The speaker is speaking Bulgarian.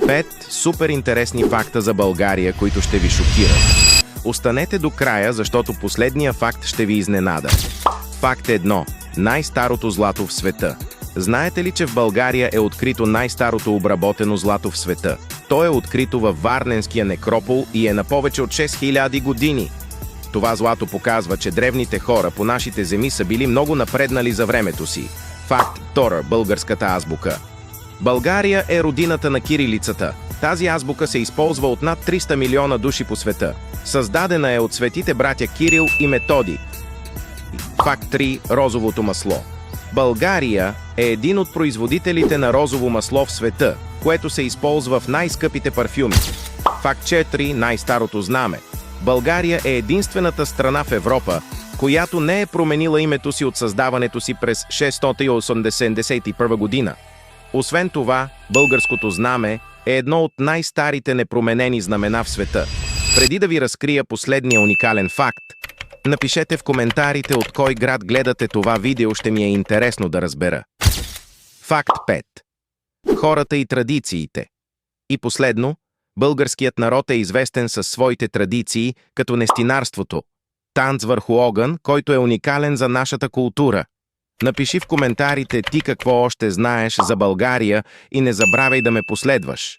5 супер интересни факта за България, които ще ви шокират. Останете до края, защото последния факт ще ви изненада. Факт 1. Най-старото злато в света. Знаете ли, че в България е открито най-старото обработено злато в света? То е открито във Варненския некропол и е на повече от 6000 години. Това злато показва, че древните хора по нашите земи са били много напреднали за времето си. Факт 2. Българската азбука. България е родината на кирилицата. Тази азбука се използва от над 300 милиона души по света. Създадена е от светите братя Кирил и Методий. Факт 3. Розовото масло. България е един от производителите на розово масло в света, което се използва в най-скъпите парфюми. Факт 4. Най-старото знаме. България е единствената страна в Европа, която не е променила името си от създаването си през 681 година. Освен това, българското знаме е едно от най-старите непроменени знамена в света. Преди да ви разкрия последния уникален факт, напишете в коментарите от кой град гледате това видео, ще ми е интересно да разбера. Факт 5. Хората и традициите. И последно, българският народ е известен със своите традиции, като нестинарството, танц върху огън, който е уникален за нашата култура. Напиши в коментарите ти какво още знаеш за България и не забравяй да ме последваш.